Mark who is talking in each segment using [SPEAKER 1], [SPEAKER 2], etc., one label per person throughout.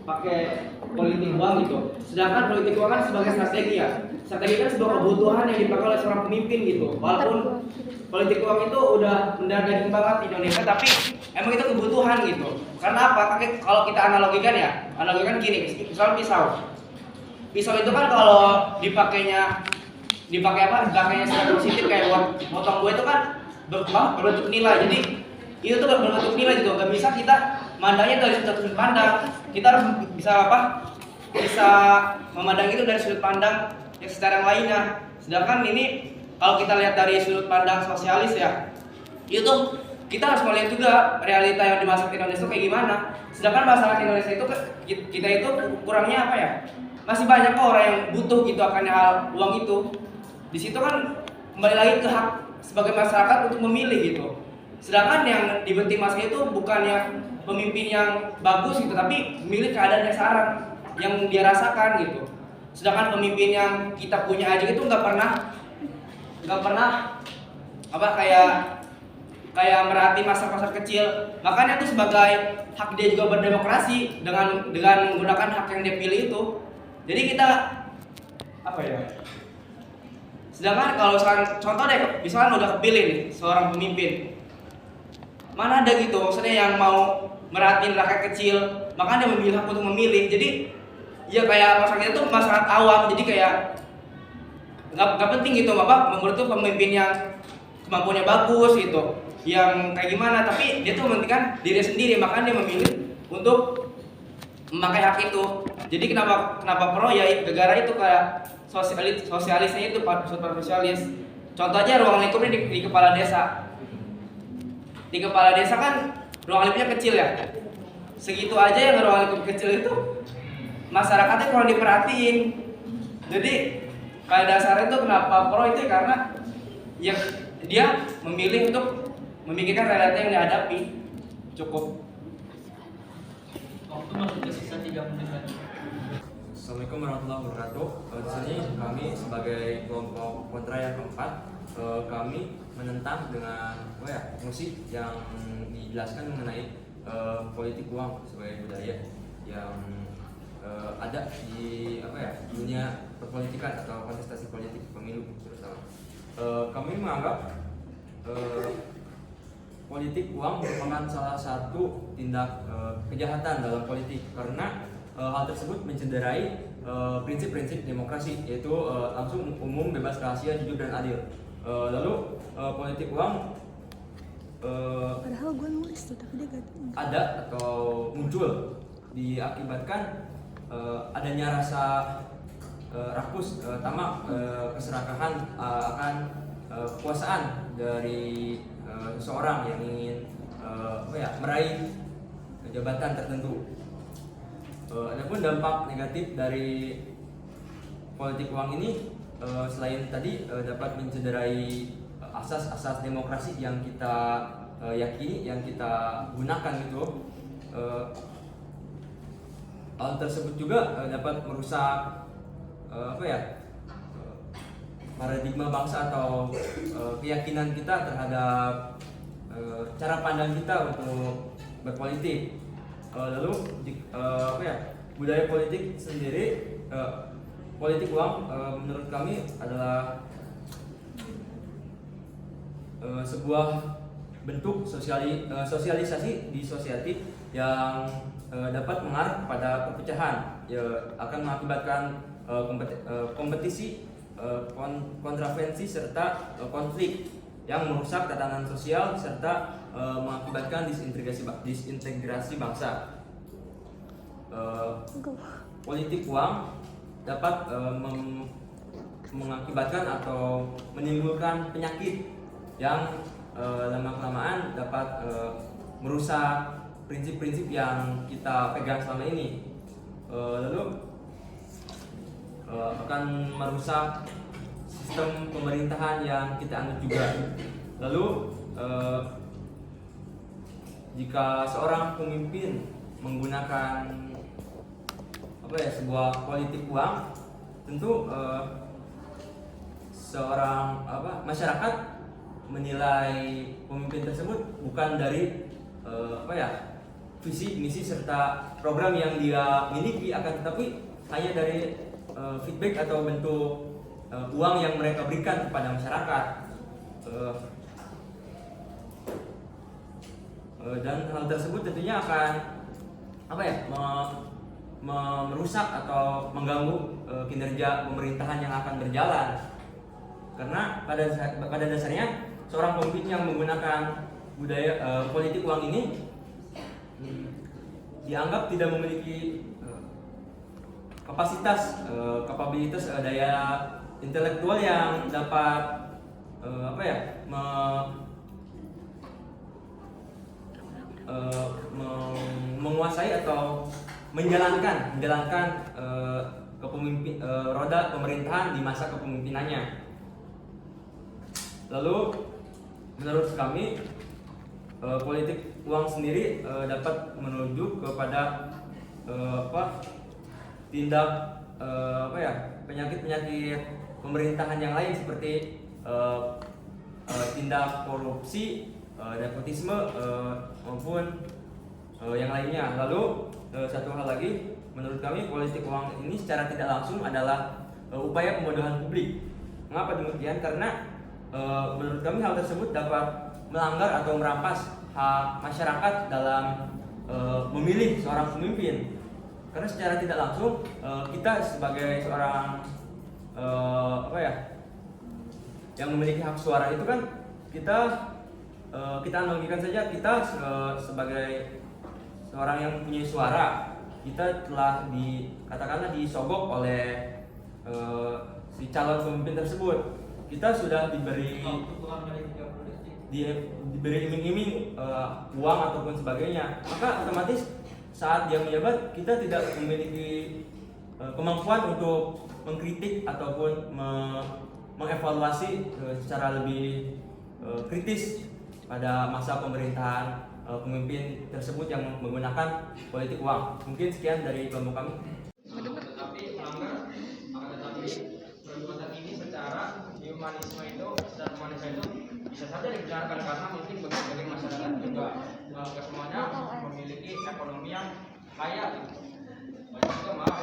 [SPEAKER 1] pakai politik uang gitu. Sedangkan politik uang kan sebagai strategi ya. Strategi kan sebuah kebutuhan yang dipakai oleh seorang pemimpin gitu. Walaupun politik uang itu udah mendarah daging banget di Indonesia, tapi emang itu kebutuhan gitu. Karena apa? Kalau kita analogikan ya, analogikan gini, misal pisau. Pisau itu kan kalau dipakainya secara positif kayak buat motong buah itu kan berbentuk nilai. Jadi itu tuh berbentuk nilai gitu. Gak bisa kita mandangnya dari sudut pandang. Kita harus bisa memandang itu dari sudut pandang yang secara lainnya. Sedangkan ini kalau kita lihat dari sudut pandang sosialis ya, itu kita harus melihat juga realita yang di masyarakat Indonesia itu kayak gimana. Sedangkan masyarakat Indonesia itu kita itu kurangnya apa ya? Masih banyak kok orang yang butuh gitu akan hal uang itu. Di situ kan kembali lagi ke hak sebagai masyarakat untuk memilih gitu. Sedangkan yang dibenting masa itu bukannya pemimpin yang bagus gitu, tapi memilih keadaan yang sekarang yang dia rasakan gitu. Sedangkan pemimpin yang kita punya aja itu nggak pernah apa kayak merhatiin masyarakat kecil. Makanya itu sebagai hak dia juga berdemokrasi dengan menggunakan hak yang dia pilih itu. Jadi kita apa ya? Sedangkan kalau contoh deh, misalkan udah kepilih nih seorang pemimpin, mana ada gitu maksudnya yang mau merhatiin rakyat kecil, makanya dia memilih hak untuk memilih. Jadi ya kayak masyarakat itu masyarakat awam, jadi kayak nggak penting gitu apa menurut tuh pemimpin yang kemampuannya bagus gitu, yang kayak gimana, tapi dia tuh mementingkan diri sendiri, makanya dia memilih untuk memakai hak itu. Jadi kenapa pro ya negara itu kayak sosialisnya itu super sosialis. Contoh aja ruang lingkupnya di kepala desa. Di kepala desa kan ruang lingkupnya kecil ya. Segitu aja yang ruang lingkup kecil itu masyarakatnya kurang diperhatiin. Jadi pada dasarnya itu kenapa pro itu karena ya dia memilih untuk memikirkan realita yang dihadapi. Cukup.
[SPEAKER 2] Waktu masuk ke sisa 3 menit lagi.
[SPEAKER 3] Assalamualaikum warahmatullahi wabarakatuh. Di sini kami sebagai kelompok kontra yang keempat, kami menentang dengan fungsi yang dijelaskan mengenai politik uang sebagai budaya yang ada di dunia perpolitikan atau kontestasi politik pemilu terutama. Kami menganggap politik uang merupakan salah satu tindak kejahatan dalam politik karena hal tersebut mencederai prinsip-prinsip demokrasi, yaitu langsung, umum, bebas, rahasia, jujur, dan adil. Lalu politik uang
[SPEAKER 4] padahal gue nulis tuh tapi dia gak
[SPEAKER 3] ada atau muncul diakibatkan adanya rasa rakus, tamak, keserakahan akan kekuasaan dari seseorang yang ingin meraih jabatan tertentu. Adapun dampak negatif dari politik uang ini selain tadi dapat mencederai asas-asas demokrasi yang kita yakini, yang kita gunakan gitu. Hal tersebut juga dapat merusak paradigma bangsa atau keyakinan kita terhadap cara pandang kita untuk berpolitik. Lalu budaya politik sendiri, politik uang menurut kami adalah sebuah bentuk sosialisasi di sosiety yang dapat mengarah pada perpecahan, ya, akan mengakibatkan kompetisi, kontravensi, serta konflik yang merusak tatanan sosial serta mengakibatkan disintegrasi bangsa. Politik uang dapat mengakibatkan atau menimbulkan penyakit yang lama-kelamaan dapat merusak prinsip-prinsip yang kita pegang selama ini. Lalu akan merusak sistem pemerintahan yang kita anut juga. Lalu jika seorang pemimpin menggunakan sebuah politik uang, tentu seorang masyarakat menilai pemimpin tersebut bukan dari visi, misi serta program yang dia miliki, akan tetapi hanya dari feedback atau bentuk uang yang mereka berikan kepada masyarakat. Dan hal tersebut tentunya akan merusak atau mengganggu kinerja pemerintahan yang akan berjalan. Karena pada dasarnya seorang pemimpin yang menggunakan budaya politik uang ini dianggap tidak memiliki kapabilitas daya intelektual yang dapat menguasai atau menjalankan roda pemerintahan di masa kepemimpinannya. Lalu menurut kami politik uang sendiri dapat menuju kepada tindak penyakit-penyakit pemerintahan yang lain seperti tindak korupsi, nepotisme maupun yang lainnya. Lalu satu hal lagi, menurut kami politik uang ini secara tidak langsung adalah upaya pembodohan publik. Mengapa demikian? Karena menurut kami hal tersebut dapat melanggar atau merampas hak masyarakat dalam memilih seorang pemimpin. Karena secara tidak langsung kita sebagai seorang yang memiliki hak suara itu kan kita analogikan saja kita sebagai seorang yang punya suara, kita telah katakanlah disogok oleh si calon pemimpin tersebut. Kita sudah diberi iming-iming uang ataupun sebagainya, maka otomatis saat dia menjabat kita tidak memiliki kemampuan untuk mengkritik ataupun mengevaluasi secara lebih kritis pada masa pemerintahan pemimpin tersebut yang menggunakan politik uang. Mungkin sekian dari kelompok kami.
[SPEAKER 5] Perbuatan ini secara humanisme itu bisa saja dibenarkan karena mungkin berbagai masyarakat juga semuanya memiliki ekonomi yang kaya. Banyak juga malah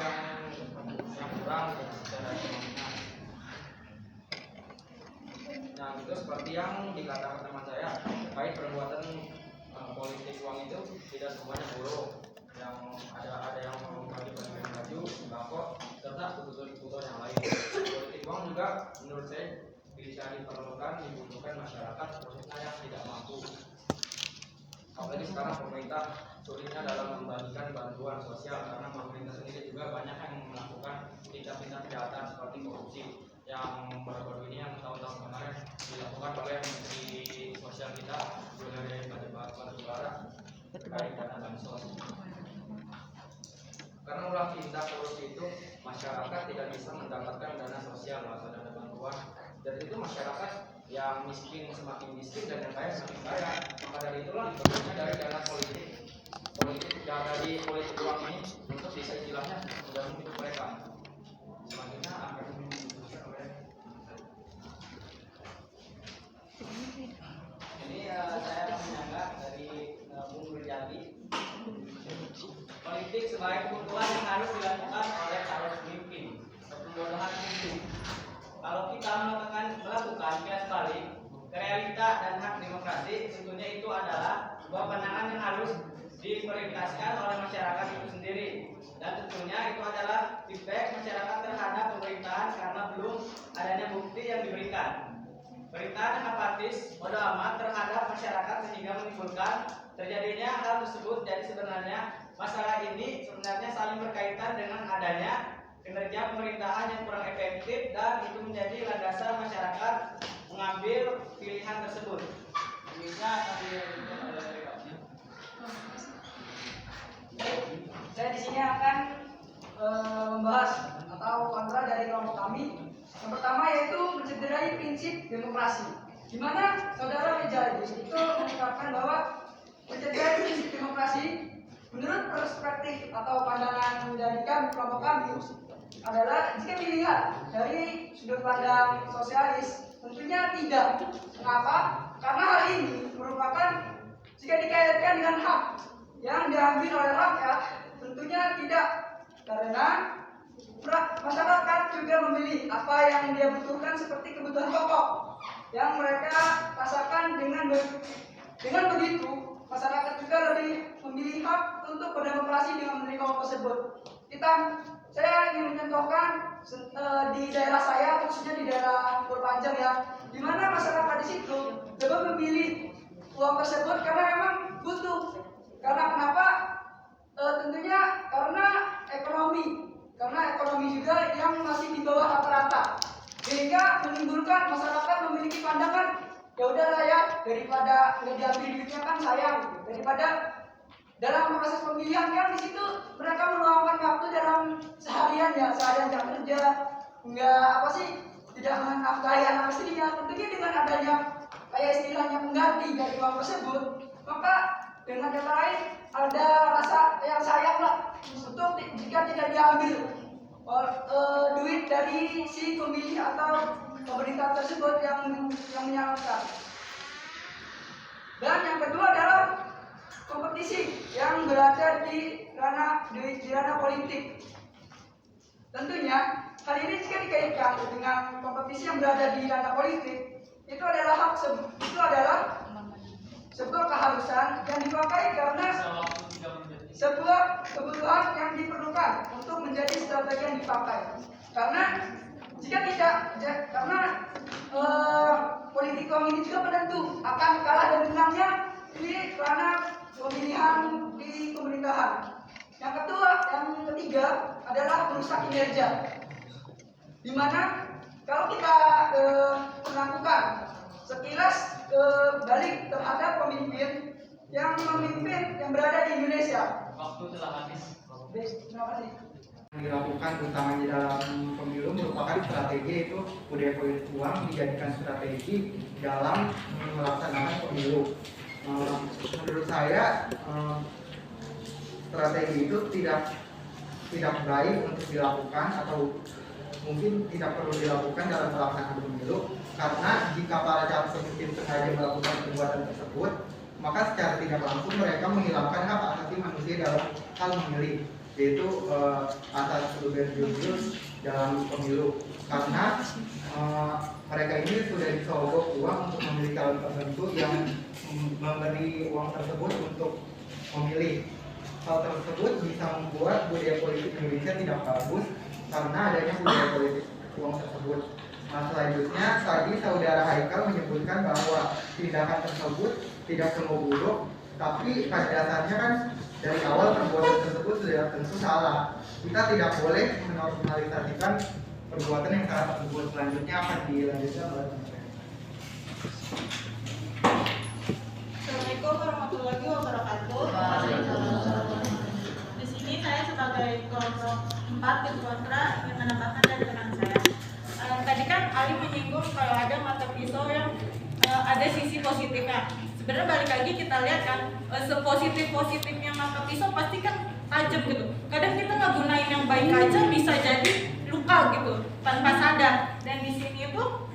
[SPEAKER 5] yang kurang secara ekonominya. Nah, itu seperti yang dikatakan teman saya terkait perbuatan politik uang itu tidak semuanya buruk. Yang ada yang membagi baju, sembako, serta kebutuhan yang lain. Politik uang juga menurut saya bisa dibutuhkan masyarakat khususnya yang tidak mampu. Apalagi sekarang pemerintah sulitnya dalam membagikan bantuan sosial karena pemerintah sendiri juga banyak yang melakukan tindak-tindak kejahatan seperti korupsi yang baru-baru ini yang tahun-tahun kemarin dilakukan oleh Menteri Sosial kita dari Batubara terkait dana bansos. Karena ulah tindak korupsi itu masyarakat tidak bisa mendapatkan dana sosial atau dana bantuan, dan itu masyarakat yang miskin semakin miskin dan yang kaya semakin kaya. Maka dari itulah diperlunya dari dana politik dari politik uang ini untuk bisa istilahnya menjamin hidup mereka. Selanjutnya akan dijelaskan oleh ini saya akan menyanggah dari Bung Nurjati. Politik sebagai kebutuhan yang harus dilakukan oleh calon pemimpin, pembodohan publik. Kalau kita melakukan kias balik ke realita dan hak demokrasi, tentunya itu adalah sebuah pandangan yang harus diimplementasikan oleh masyarakat itu sendiri, dan tentunya itu adalah feedback masyarakat terhadap pemerintahan karena belum adanya bukti yang diberikan. Pemerintahan yang apatis, bodoh amat terhadap masyarakat sehingga menimbulkan terjadinya hal tersebut. Jadi sebenarnya masalah ini sebenarnya saling berkaitan dengan adanya kinerja pemerintahan yang kurang efektif, dan itu menjadi landasan masyarakat mengambil pilihan tersebut. Bisa
[SPEAKER 6] saya di sini akan membahas atau kontra dari kelompok kami. Yang pertama yaitu mencederai prinsip demokrasi, di mana saudara Wijaya itu mengungkapkan bahwa mencederai prinsip demokrasi menurut perspektif atau pandangan dari kelompok kami adalah jika dilihat dari sudut pandang sosialis tentunya tidak. Kenapa? Karena hal ini merupakan jika dikaitkan dengan hak yang diambil oleh rakyat tentunya tidak, karena masyarakat juga memilih apa yang dia butuhkan seperti kebutuhan pokok yang mereka rasakan. Dengan begitu masyarakat juga lebih memilih hak untuk berdemokrasi dengan menerima uang tersebut. Saya ingin mencontohkan di daerah saya, khususnya di daerah Purpanjang ya, di mana masyarakat di situ lebih memilih uang tersebut karena memang butuh. Karena kenapa? Tentunya karena ekonomi juga yang masih di bawah rata-rata, sehingga menimbulkan masyarakat memiliki pandangan, ya udahlah ya, daripada nggak diambil duitnya kan sayang, daripada dalam proses pemilihan kan di situ mereka meluangkan waktu dalam seharian jam kerja, tidak menafkahi anak istrinya. Tentunya dengan adanya kayak istilahnya pengganti dari uang tersebut, maka dengan kata lain ada rasa yang sayang lah untuk jika tidak diambil duit dari si pemilih atau pemerintah tersebut yang menyalahkan. Dan yang kedua adalah kompetisi yang berada di ranah politik. Tentunya hal ini jika dikaitkan dengan kompetisi yang berada di ranah politik, itu adalah sebuah keharusan yang dipakai karena sebuah kebutuhan yang diperlukan untuk menjadi strategi yang dipakai. Karena jika tidak, karena politik uang ini juga penentu akan kalah dan menangnya di ranah pemilihan di pemerintahan. Yang ketiga adalah merusak kinerja. Di mana kalau kita melakukan sekilas balik terhadap pemimpin yang berada di Indonesia.
[SPEAKER 2] Waktu telah habis.
[SPEAKER 6] Terima kasih.
[SPEAKER 7] Yang dilakukan utamanya dalam pemilu merupakan strategi, itu budaya politik uang dijadikan strategi dalam melaksanakan pemilu. Menurut saya strategi itu tidak baik untuk dilakukan, atau mungkin tidak perlu dilakukan dalam pelaksanaan pemilu, karena jika para calon pemimpin sengaja melakukan perbuatan tersebut, maka secara tidak langsung mereka menghilangkan hak asasi manusia dalam hal memilih, yaitu asas jujur dalam pemilu. Karena mereka ini sudah disogok uang untuk memilih calon tertentu yang memberi uang tersebut untuk memilih. Hal tersebut bisa membuat budaya politik Indonesia tidak bagus karena adanya budaya politik uang tersebut. Nah, selanjutnya tadi saudara Haikal menyebutkan bahwa tindakan tersebut tidak semua buruk, tapi pada dasarnya kan dari awal perbuatan tersebut sudah tentu salah. Kita tidak boleh menormalisasikan perbuatan yang salah tersebut. Selanjutnya akan dilanjutkan oleh teman-teman.
[SPEAKER 8] Assalamualaikum warahmatullahi wabarakatuh. Di sini saya sebagai kelompok 4 tim kontra ingin menambahkan dari teman saya. Tadi kan Ali menyinggung kalau ada mata pisau yang ada sisi positifnya. Sebenarnya balik lagi kita lihat kan, sepositif-positifnya mata pisau pasti kan tajam gitu. Kadang kita nggak gunain yang baik aja bisa jadi luka gitu tanpa sadar. Dan di sini tuh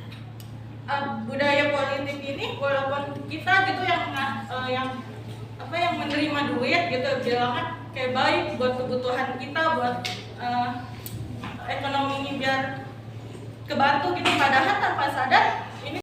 [SPEAKER 8] budaya politik ini walaupun kita gitu yang menerima duit gitu bilangan kayak baik buat kebutuhan kita, buat ekonomi ini biar kebantu gitu, padahal tanpa sadar ini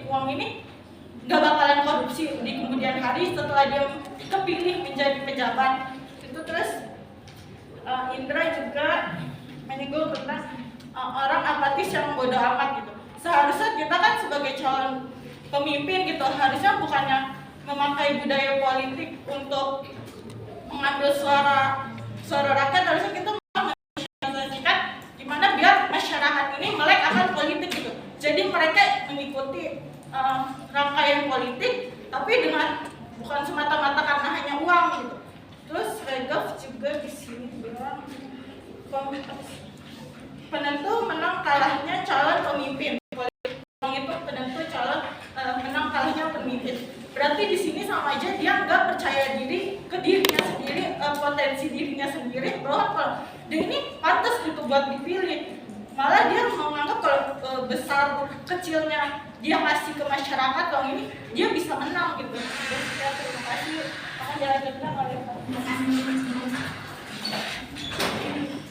[SPEAKER 8] uang ini nggak bakalan korupsi di kemudian hari setelah dia kepilih menjadi pejabat itu. Terus Indra juga menyinggung tentang orang apatis yang bodoh amat gitu. Seharusnya kita kan sebagai calon pemimpin gitu harusnya bukannya memakai budaya politik untuk mengambil suara rakyat, harusnya kita mensosialisasikan gimana biar masyarakat ini melek akan politik gitu. Jadi mereka mengikuti rangkaian politik, tapi dengan bukan semata-mata karena hanya uang gitu. Terus Regaf juga di sini bilang penentu menang kalahnya calon pemimpin. Uang itu penentu calon menang kalahnya pemimpin. Berarti di sini sama aja dia nggak percaya diri ke dirinya sendiri, potensi dirinya sendiri bahwa kalau dia ini pantas gitu buat dipilih. Malah dia menganggap kalau besar kecilnya dia ngasih ke masyarakat uang ini dia bisa menang gitu. Terus ya, terima kasih. Akan jalan-jalan oleh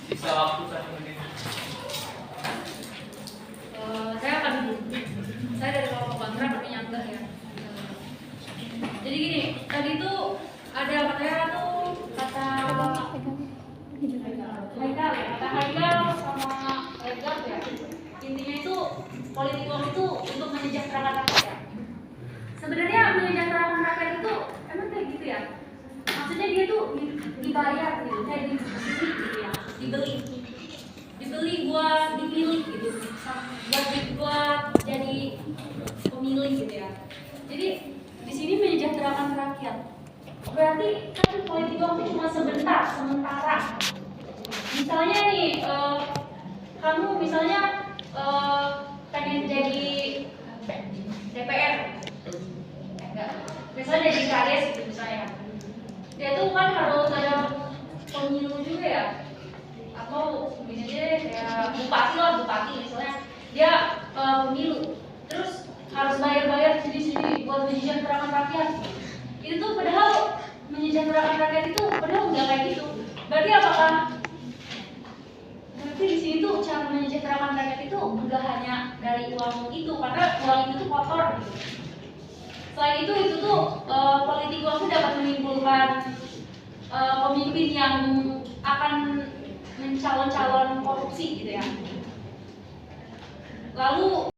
[SPEAKER 2] Bisa waktu 1 menit.
[SPEAKER 9] Saya akan saya dari kelompok kontra tapi nyanggah ya. Jadi gini, tadi tuh ada katanya tuh kata Haikal ya, kata Haikal sama Edgar ya. Intinya itu politik uang itu untuk menyejahterakan rakyat ya. Sebenarnya menyejahterakan rakyat itu emang kayak gitu ya. Maksudnya dia tuh dibayar gitu, kayak dibeli gitu ya, dibeli buat dipilih gitu, buat jadi pemilih gitu ya. Jadi di sini menyejahterakan rakyat. Berarti kan politik uang itu cuma sementara. Misalnya nih, kamu misalnya pengen jadi DPR, enggak, misalnya jadi KRS gitu misalnya. Dia tuh kan harus ada pemilu juga ya, atau misalnya kayak bupati misalnya dia pemilu, terus harus bayar sendiri buat menyejahterakan rakyat. Itu tuh padahal menyejahterakan rakyat itu padahal nggak kayak gitu. Berarti di sini tuh cara menyejahterakan rakyat itu nggak hanya dari uang itu, karena uang itu tuh kotor gitu. Selain itu tuh politik uang itu dapat menimbulkan pemimpin yang akan mencalon korupsi gitu ya. Lalu